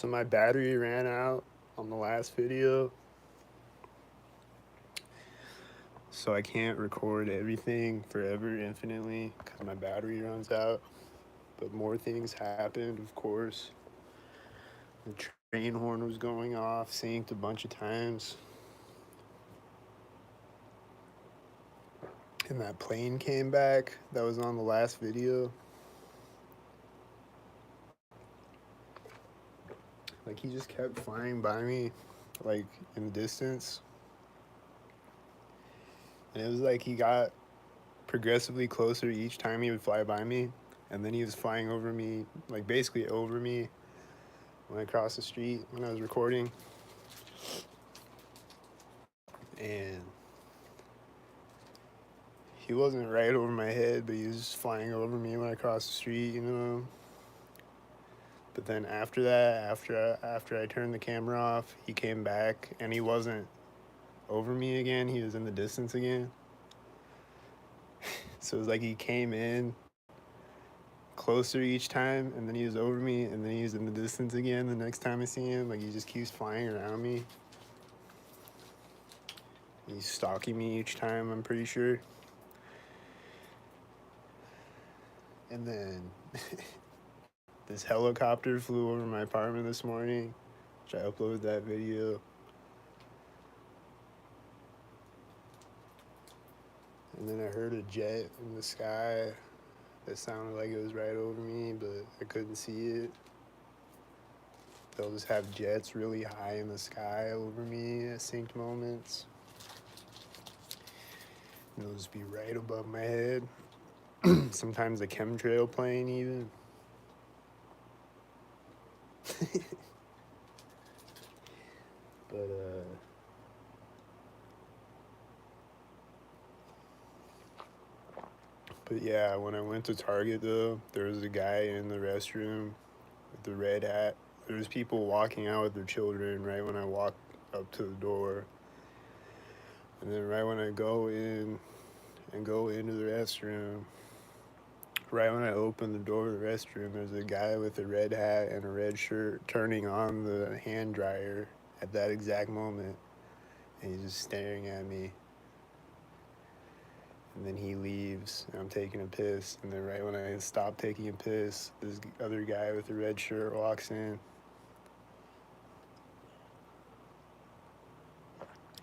So my battery ran out on the last video, so I can't record everything forever infinitely because my battery runs out. But more things happened, of course. The train horn was going off, synced a bunch of times. And that plane came back that was on the last video. Like, he just kept flying by me, like, in the distance. And it was like he got progressively closer each time he would fly by me. And then he was flying over me, like, basically over me when I crossed the street when I was recording. And he wasn't right over my head, but he was just flying over me when I crossed the street, you know. But then after that, after I turned the camera off, he came back and he wasn't over me again. He was in the distance again. So it was like he came in closer each time, and then he was over me, and then he was in the distance again the next time I see him. Like, he just keeps flying around me. He's stalking me each time, I'm pretty sure. And then this helicopter flew over my apartment this morning, which I uploaded that video. And then I heard a jet in the sky that sounded like it was right over me, but I couldn't see it. They'll just have jets really high in the sky over me at synced moments. And they'll just be right above my head. Sometimes a chemtrail plane even. But yeah, when I went to Target though, there was a guy in the restroom with the red hat. There was people walking out with their children right when I walked up to the door. And then right when I go in and go into the restroom, right when I open the door of the restroom, there's a guy with a red hat and a red shirt turning on the hand dryer at that exact moment. And he's just staring at me. And then he leaves, and I'm taking a piss. And then right when I stop taking a piss, this other guy with a red shirt walks in.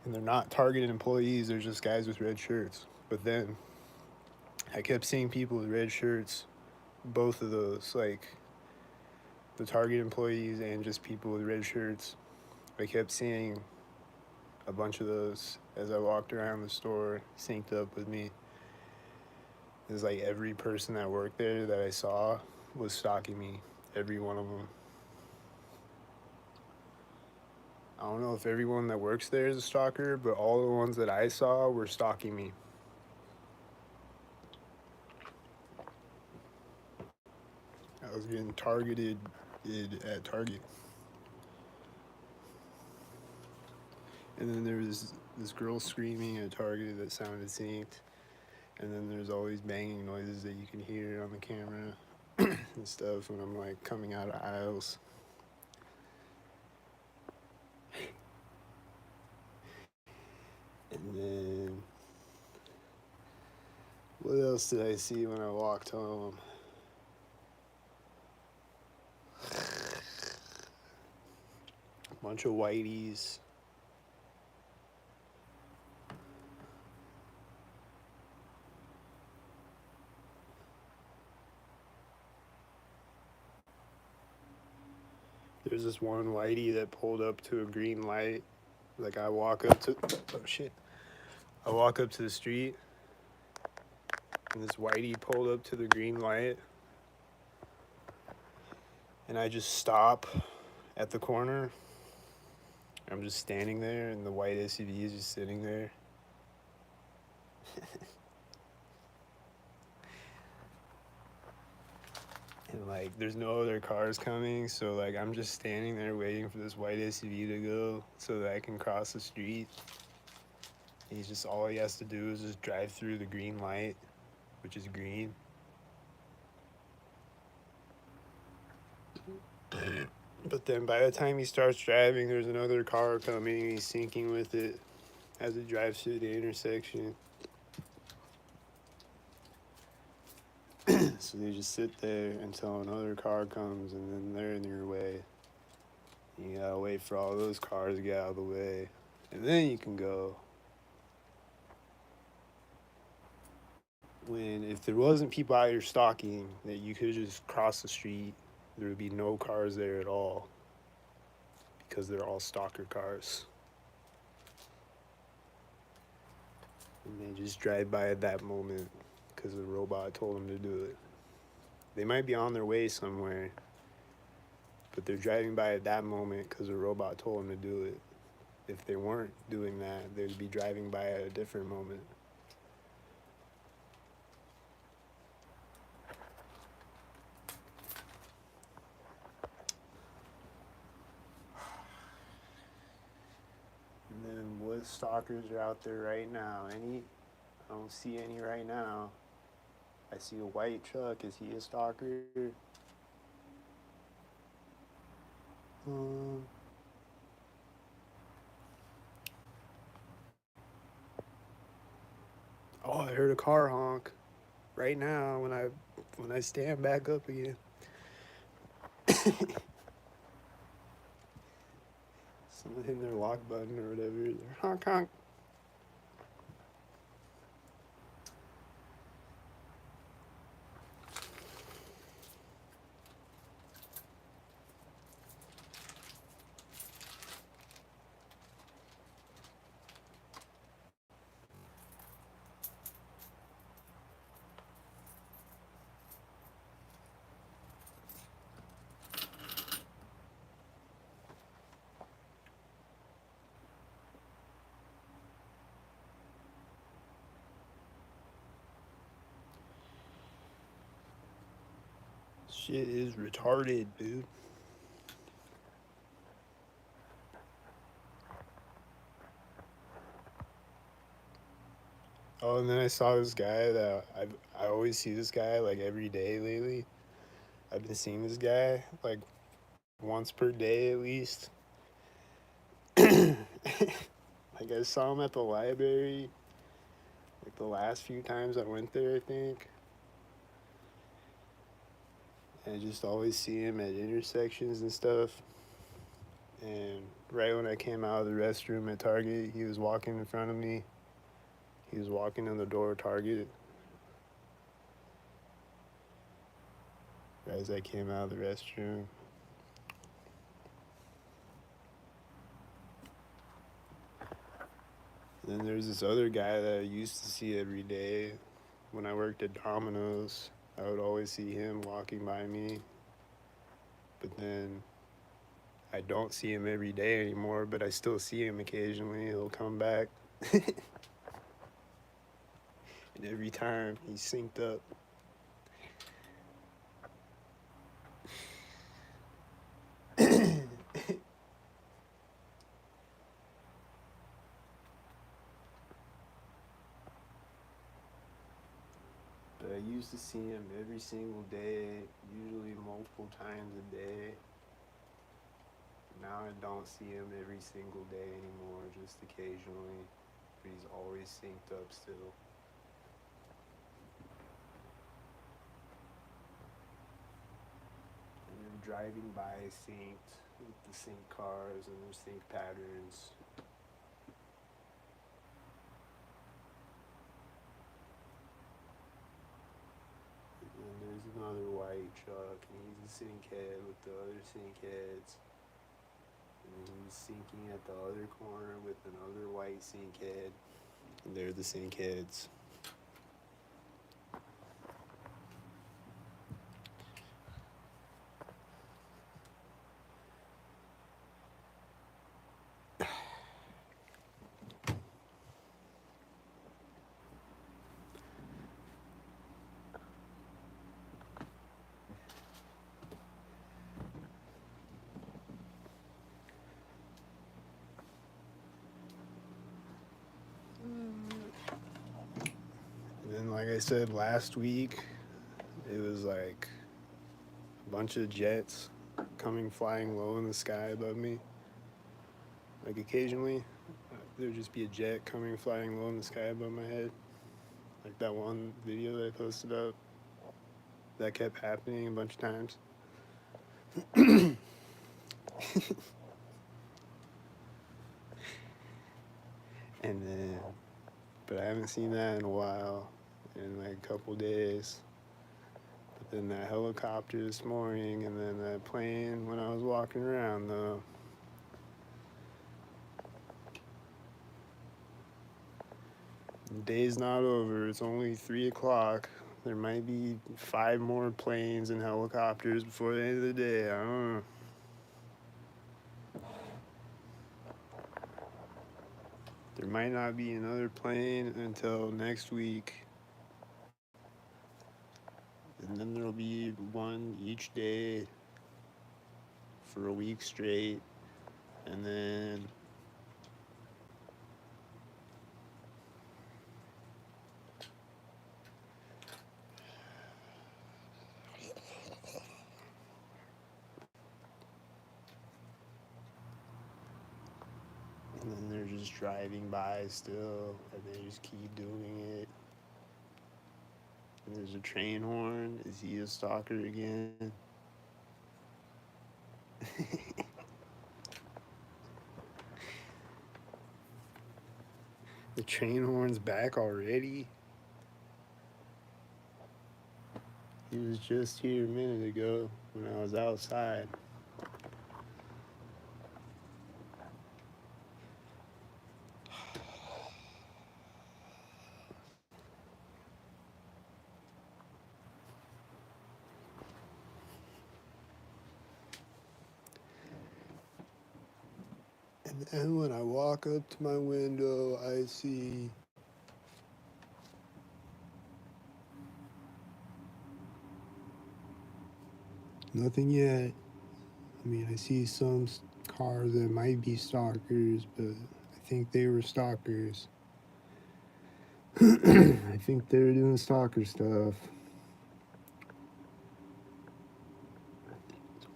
And they're not targeted employees, they're just guys with red shirts. But then I kept seeing people with red shirts, both of those, like the Target employees and just people with red shirts. I kept seeing a bunch of those as I walked around the store, synced up with me. It was like every person that worked there that I saw was stalking me, every one of them. I don't know if everyone that works there is a stalker, but all the ones that I saw were stalking me. I was getting targeted at Target. And then there was this girl screaming at Target that sounded synced. And then there's always banging noises that you can hear on the camera and stuff when I'm like coming out of aisles. And then what else did I see when I walked home? A bunch of whiteys. There's this one whitey that pulled up to a green light. Like, I walk up to, oh shit. I walk up to the street, and this whitey pulled up to the green light. And I just stop at the corner. I'm just standing there, and the white SUV is just sitting there. And like, there's no other cars coming, so like, I'm just standing there waiting for this white SUV to go so that I can cross the street. And he's just, all he has to do is just drive through the green light, which is green. But then by the time he starts driving, there's another car coming and he's syncing with it as it drives through the intersection. So they just sit there until another car comes and then they're in your way. You gotta wait for all those cars to get out of the way. And then you can go. When, if there wasn't people out here stalking, that you could just cross the street, there would be no cars there at all. Because they're all stalker cars. And they just drive by at that moment because the robot told them to do it. They might be on their way somewhere, but they're driving by at that moment because the robot told them to do it. If they weren't doing that, they'd be driving by at a different moment. And then what stalkers are out there right now? Any? I don't see any right now. I see a white truck. Is he a stalker? Um, oh, I heard a car honk right now when I stand back up again. Someone hitting their lock button or whatever. They're honk honk. Shit is retarded, dude. Oh, and then I saw this guy that I always see this guy like every day lately. I've been seeing this guy like once per day at least. Like I saw him at the library like the last few times I went there, I think. And I just always see him at intersections and stuff. And right when I came out of the restroom at Target, he was walking in front of me. He was walking in the door of Target right as I came out of the restroom. And then there's this other guy that I used to see every day when I worked at Domino's. I would always see him walking by me. But then I don't see him every day anymore, but I still see him occasionally. He'll come back. And every time he's synced up. But I used to see him every single day, usually multiple times a day. Now I don't see him every single day anymore, just occasionally. But he's always synced up still. And then driving by synced with the sync cars and their sync patterns. And there's another white truck, and he's a sync head with the other sync heads. And he's syncing at the other corner with another white sync head. And they're the sync heads. And then, like I said last week, it was like a bunch of jets coming flying low in the sky above me. Like occasionally, there'd just be a jet coming flying low in the sky above my head. Like that one video that I posted up. That kept happening a bunch of times. And then, but I haven't seen that in a while, in like a couple days. But then that helicopter this morning, and then that plane when I was walking around though. The day's not over. It's only 3 o'clock. There might be 5 more planes and helicopters before the end of the day. I don't know. There might not be another plane until next week. And then there'll be one each day for a week straight. And then they're just driving by still, and they just keep doing it. And there's a train horn. Is he a stalker again? The train horn's back already? He was just here a minute ago when I was outside. And then when I walk up to my window, I see nothing yet. I mean, I see some cars that might be stalkers, but I think they were stalkers. I think they were doing stalker stuff.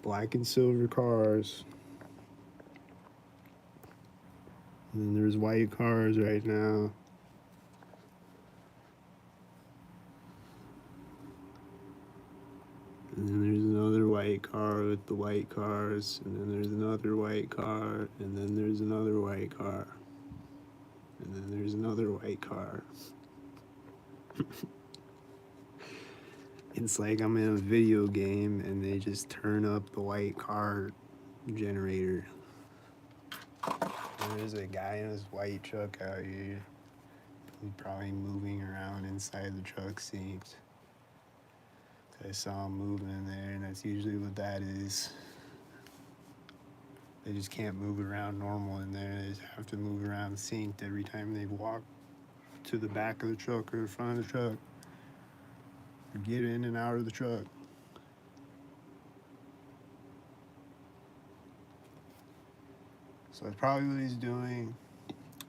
Black and silver cars. And then there's white cars right now. And then there's another white car with the white cars. And then there's another white car. And then there's another white car. And then there's another white car. It's like I'm in a video game and they just turn up the white car generator. And there's a guy in his white truck out here. He's probably moving around inside the truck synkt. I saw him moving in there, and that's usually what that is. They just can't move around normal in there. They just have to move around synkt every time they walk to the back of the truck or the front of the truck, or get in and out of the truck. So that's probably what he's doing.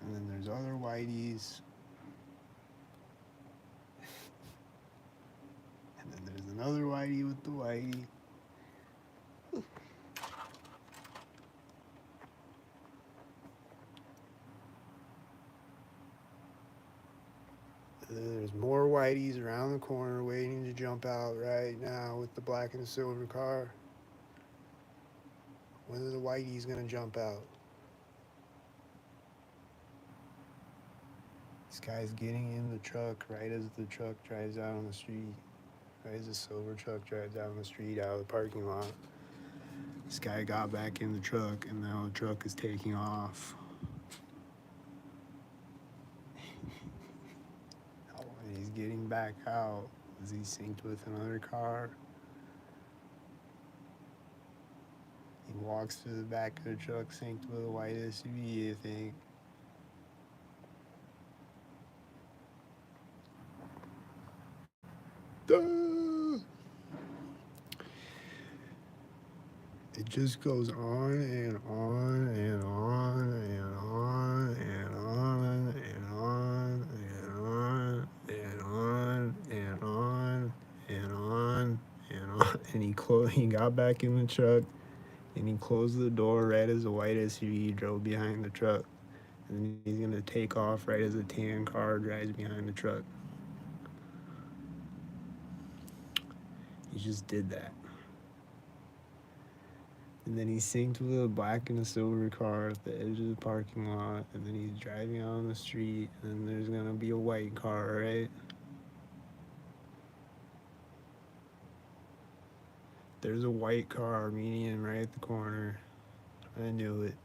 And then there's other whiteys. And then there's another whitey with the whitey. There's more whiteys around the corner waiting to jump out right now with the black and silver car. When are the whiteys gonna jump out? This guy's getting in the truck right as the truck drives out on the street. Right as the silver truck drives out on the street out of the parking lot. This guy got back in the truck and now the truck is taking off. He's getting back out. Is he synced with another car? He walks to the back of the truck synced with a white SUV, I think. It just goes on and on and on and on and on and on and on and on and on and on and on. And he got back in the truck and he closed the door right as a white SUV drove behind the truck. And then he's gonna take off right as a tan car drives behind the truck. He just did that. And then he synced with a black and a silver car at the edge of the parking lot. And then he's driving out on the street. And then there's gonna be a white car, right? There's a white car median right at the corner. I knew it.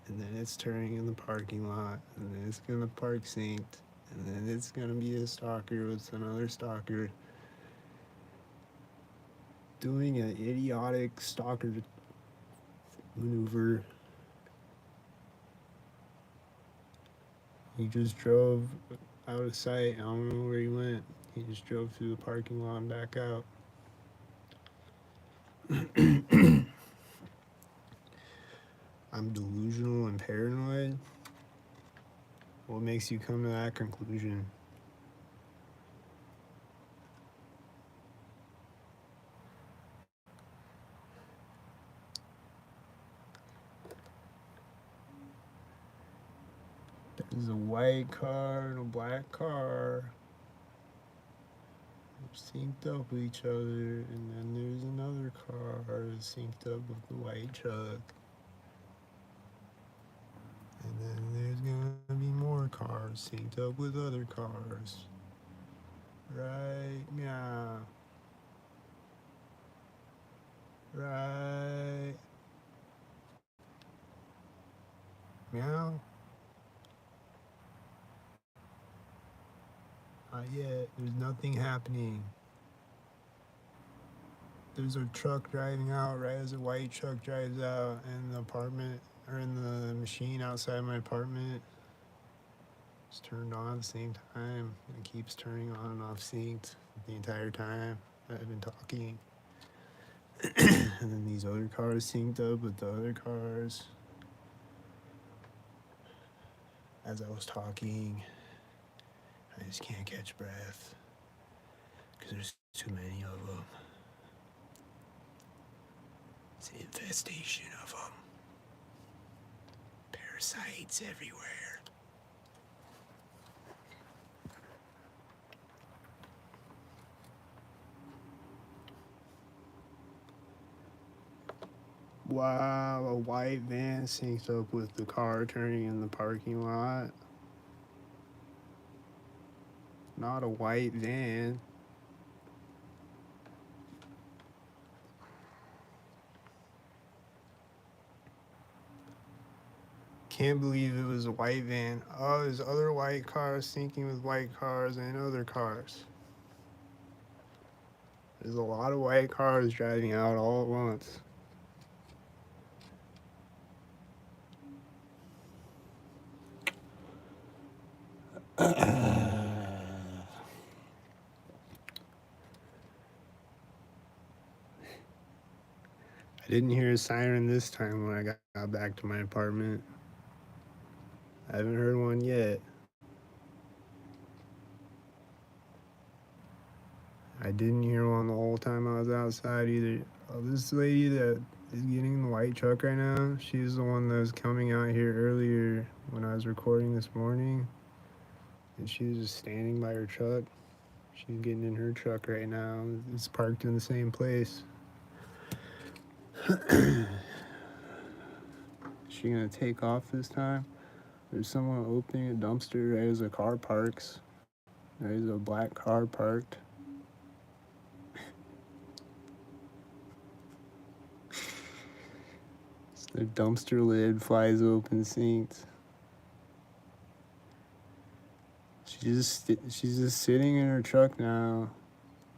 And then it's turning in the parking lot. And then it's gonna park synced. And then it's gonna be a stalker with another stalker doing an idiotic stalker maneuver. He just drove out of sight. I don't know where he went. He just drove through the parking lot and back out. I'm delusional and paranoid. What makes you come to that conclusion? There's a white car and a black car. They're synced up with each other, and then there's another car that's synced up with the white truck. And then there's gonna be more cars synced up with other cars. Right now. Right. Meow. Not yet. There's nothing happening. There's a truck driving out right as a white truck drives out, and the apartment or in the machine outside my apartment is turned on at the same time. It keeps turning on and off synced the entire time that I've been talking. And then these other cars synced up with the other cars as I was talking. I just can't catch breath because there's too many of them. It's an infestation of them. Parasites everywhere. Wow, a white van syncs up with the car turning in the parking lot. Not a white van. Can't believe it was a white van. Oh, there's other white cars syncing with white cars and other cars. There's a lot of white cars driving out all at once. I didn't hear a siren this time when I got back to my apartment. I haven't heard one yet. I didn't hear one the whole time I was outside either. Oh, this lady that is getting the white truck right now, she's the one that was coming out here earlier when I was recording this morning. And she was just standing by her truck. She's getting in her truck right now. It's parked in the same place. Is she gonna take off this time? There's someone opening a dumpster right as a car parks. There's a black car parked. The dumpster lid flies open synced. She's just sitting in her truck now.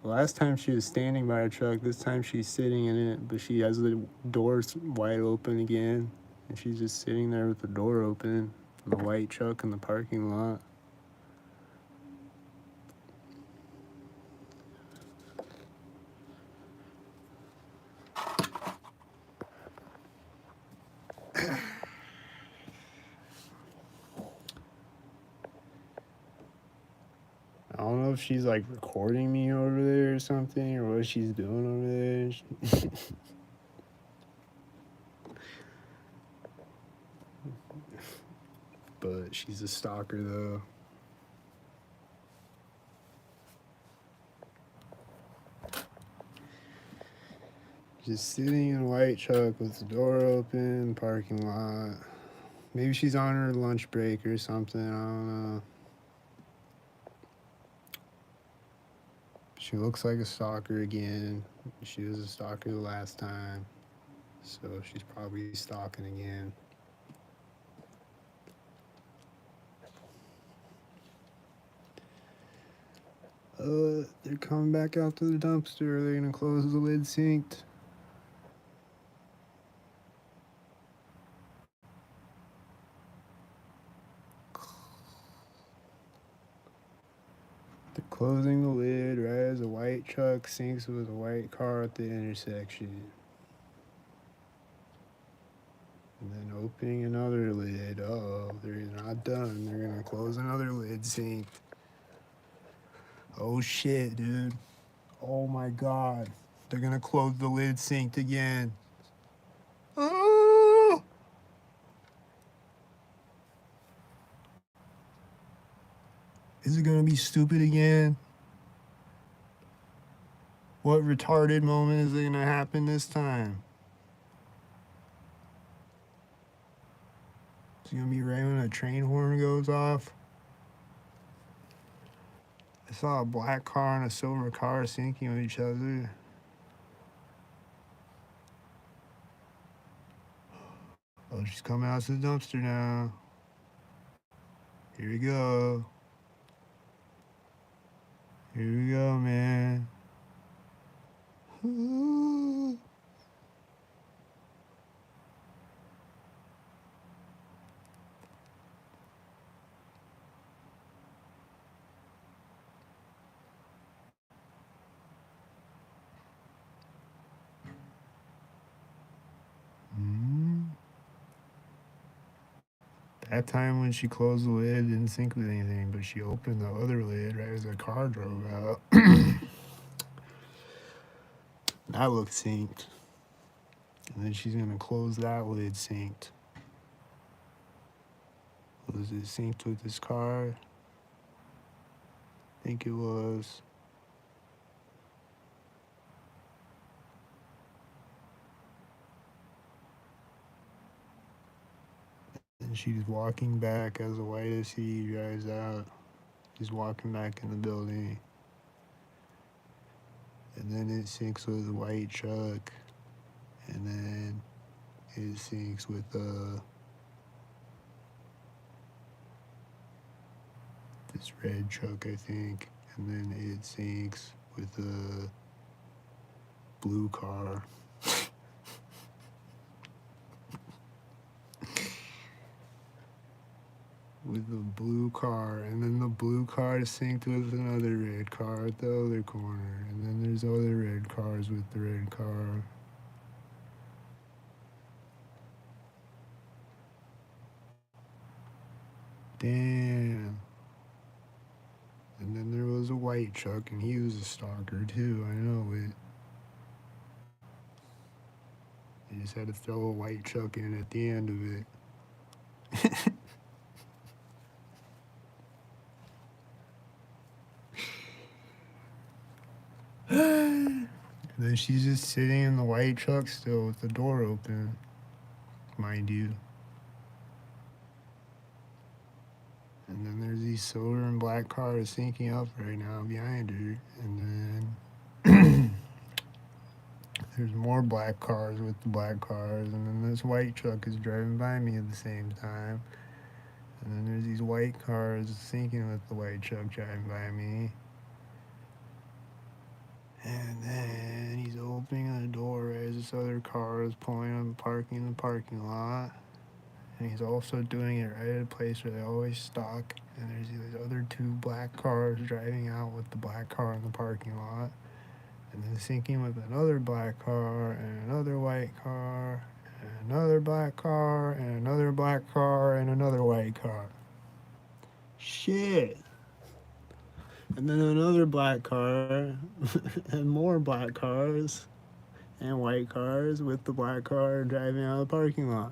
Last time she was standing by her truck. This time she's sitting in it, but she has the doors wide open again, and she's just sitting there with the door open. The white truck in the parking lot. I don't know if she's like recording me over there or something, or what she's doing over there. But she's a stalker though. Just sitting in a white truck with the door open, parking lot. Maybe she's on her lunch break or something, I don't know. She looks like a stalker again. She was a stalker the last time, so she's probably stalking again. They're coming back out to the dumpster. They're gonna close the lid synced. They're closing the lid right as a white truck syncs with a white car at the intersection. And then opening another lid. Uh-oh, they're not done. They're gonna close another lid synced. Oh shit, dude. Oh my god. They're gonna close the lid synced again. Oh! Is it gonna be stupid again? What retarded moment is gonna happen this time? It's gonna be right when a train horn goes off. I saw a black car and a silver car syncing with each other. Oh, she's coming out to the dumpster now. Here we go. Here we go, man. That time when she closed the lid, didn't sync with anything, but she opened the other lid right as the car drove out. That looked synced. And then she's gonna close that lid synced. Was it synced with this car? I think it was. And she's walking back as the white SUV drives out. She's walking back in the building. And then it syncs with the white truck. And then it syncs with this red truck, I think. And then it syncs with the blue car. With the blue car, and then the blue car is synced with another red car at the other corner, and then there's other red cars with the red car. Damn. And then there was a white truck, and he was a stalker too, I know it. They just had to throw a white truck in at the end of it. And then she's just sitting in the white truck still with the door open, mind you. And then there's these silver and black cars syncing up right now behind her. And then there's more black cars with the black cars. And then this white truck is driving by me at the same time. And then there's these white cars syncing with the white truck driving by me. And then he's opening the door as this other car is pulling up and parking in the parking lot. And he's also doing it right at a place where they always stalk. And there's these other two black cars driving out with the black car in the parking lot. And then syncing with another black car and another white car and another black car and another black car and another white car. Shit. And then another black car and more black cars and white cars with the black car driving out of the parking lot.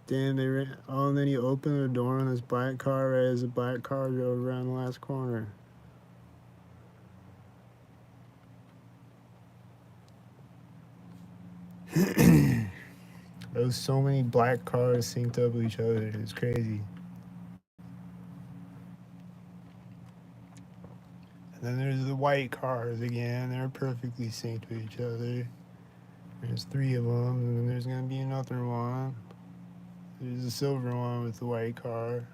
Damn, they ran. Oh, and then he opened the door on this black car right as the black car drove around the last corner. There was so many black cars synced up with each other. It's crazy. And then there's the white cars again. They're perfectly synced with each other. There's three of them, and then there's gonna be another one. There's a silver one with the white car.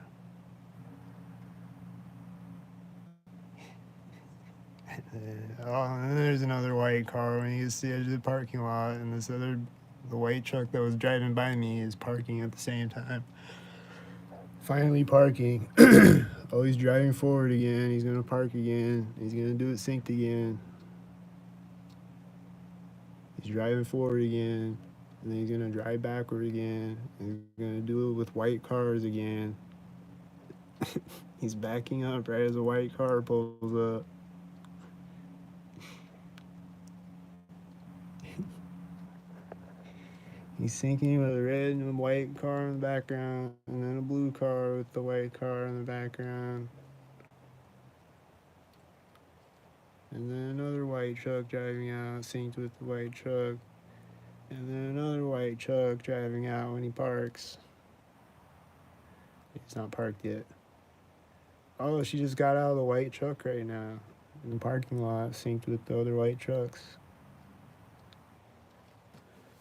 And then there's another white car when you see the edge of the parking lot, and the white truck that was driving by me is parking at the same time. Finally parking. Oh, he's driving forward again. He's gonna park again. He's gonna do it synced again. He's driving forward again, and then he's gonna drive backward again. And he's gonna do it with white cars again. He's backing up right as a white car pulls up. He's syncing with a red and a white car in the background, and then a blue car with the white car in the background. And then another white truck driving out, synced with the white truck. And then another white truck driving out when he parks. He's not parked yet. Oh, she just got out of the white truck right now in the parking lot, synced with the other white trucks.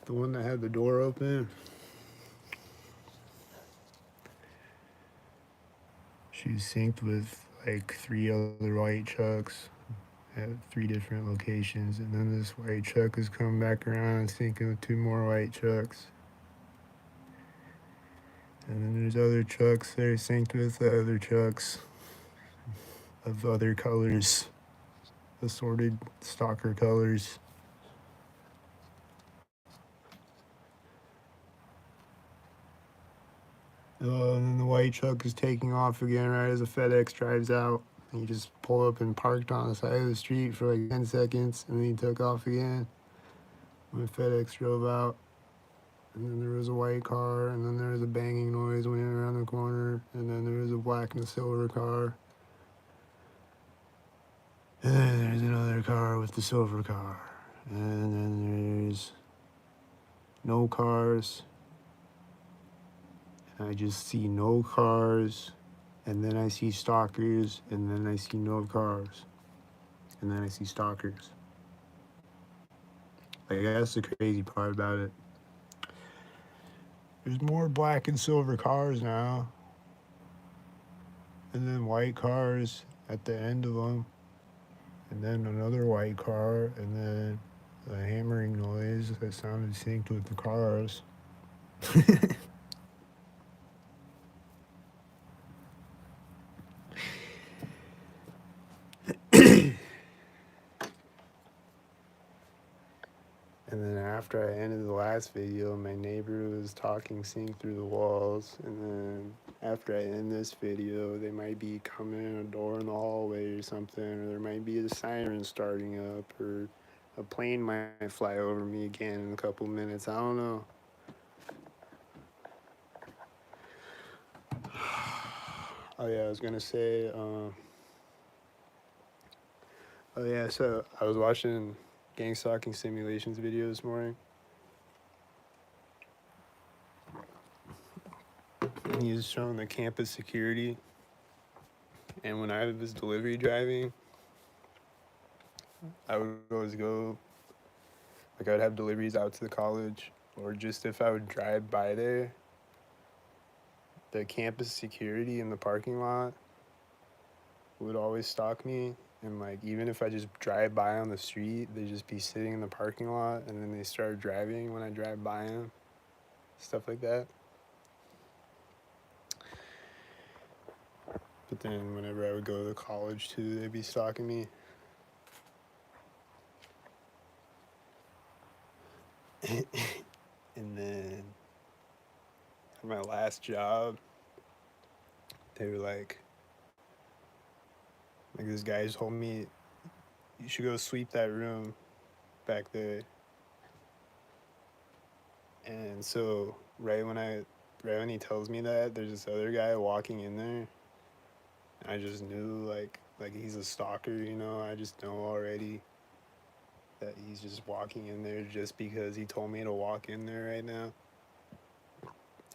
The one that had the door open. She's synced with like three other white trucks at three different locations, and then this white truck is coming back around syncing with two more white trucks. And then there's other trucks that are synced with the other trucks of other colors, assorted stalker colors. And then the white truck is taking off again right as the FedEx drives out. And he just pulled up and parked on the side of the street for like 10 seconds, and then he took off again when FedEx drove out. And then there was a white car, and then there was a banging noise when he went around the corner, and then there was a black and a silver car. And then there's another car with the silver car. And then there's no cars. And I just see no cars. And then I see stalkers. And then I see no cars. And then I see stalkers. Like, that's the crazy part about it. There's more black and silver cars now. And then white cars at the end of them. And then another white car, and then a hammering noise that sounded synced with the cars. And then after I ended the last video, my neighbor was talking synced through the walls. And then after I end this video, they might be coming in a door in the hallway or something, or there might be a siren starting up, or a plane might fly over me again in a couple minutes. I don't know. Oh yeah, I was gonna say, oh yeah, so I was watching gang stalking simulations video this morning. And he was showing the campus security. And when I was delivery driving, I would always go, like, I would have deliveries out to the college, or just if I would drive by there, the campus security in the parking lot would always stalk me. And, like, even if I just drive by on the street, they'd just be sitting in the parking lot, and then they start driving when I drive by them, stuff like that. But then whenever I would go to college too, they'd be stalking me. And then at my last job, they were like this guy just told me, you should go sweep that room back there. And so right when I right when he tells me that, there's this other guy walking in there. I just knew like he's a stalker, you know. I just know already that he's just walking in there just because he told me to walk in there right now.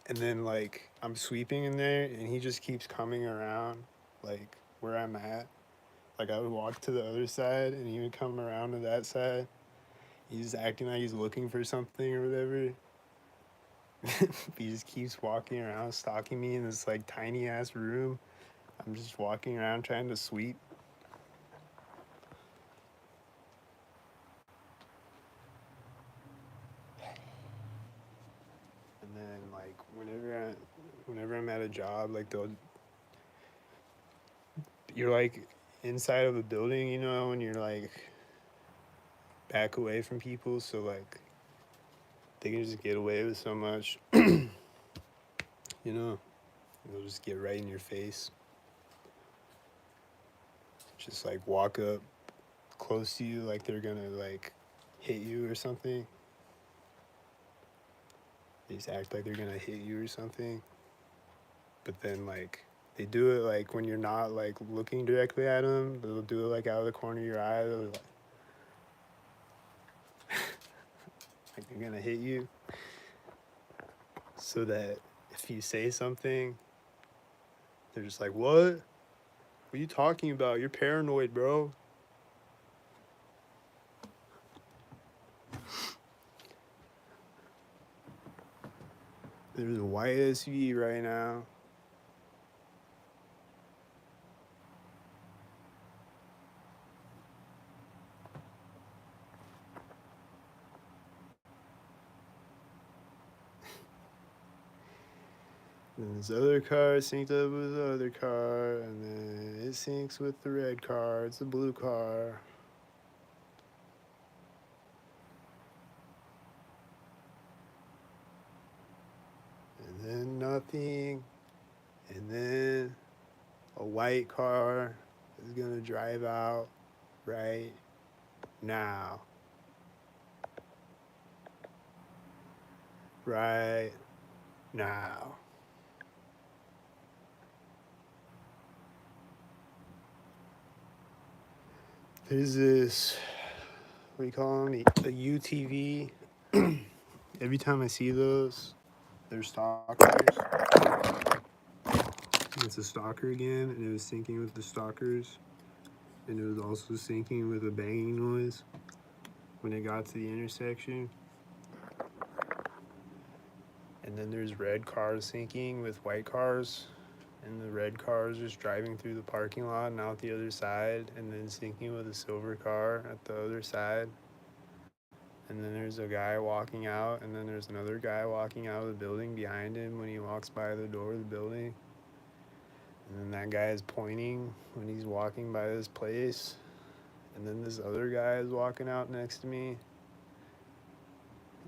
And then like I'm sweeping in there and he just keeps coming around like where I'm at. Like I would walk to the other side and he would come around to that side. He's acting like he's looking for something or whatever. He just keeps walking around stalking me in this like tiny ass room. I'm just walking around trying to sweep. And then like whenever I'm at a job, like they'll you're like inside of a building, you know, and you're like back away from people, so like they can just get away with so much, you know. They'll just get right in your face. Just like walk up close to you like they're gonna like hit you or something. They just act like they're gonna hit you or something. But then like they do it like when you're not like looking directly at them. They'll do it like out of the corner of your eye. Like they're gonna hit you. So that if you say something, they're just like, "What? What are you talking about? You're paranoid, bro." There's a white SUV right now. And this other car synced up with the other car, and then it syncs with the red car. It's a blue car. And then nothing. And then a white car is gonna drive out right now. Right now. There's this, what do you call them? A UTV. Every time I see those, they're stalkers. It's a stalker again, and it was syncing with the stalkers. And it was also syncing with a banging noise when it got to the intersection. And then there's red cars syncing with white cars. And the red car is just driving through the parking lot and out the other side, and then syncing with a silver car at the other side. And then there's a guy walking out, and then there's another guy walking out of the building behind him when he walks by the door of the building. And then that guy is pointing when he's walking by this place. And then this other guy is walking out next to me.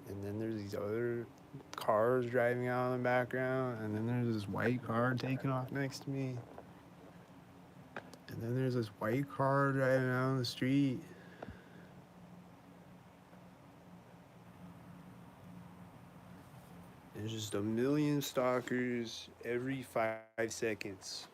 And then there's these other cars driving out in the background. And then there's this white car taking off next to me. And then there's this white car driving down the street. There's just a million stalkers every 5 seconds.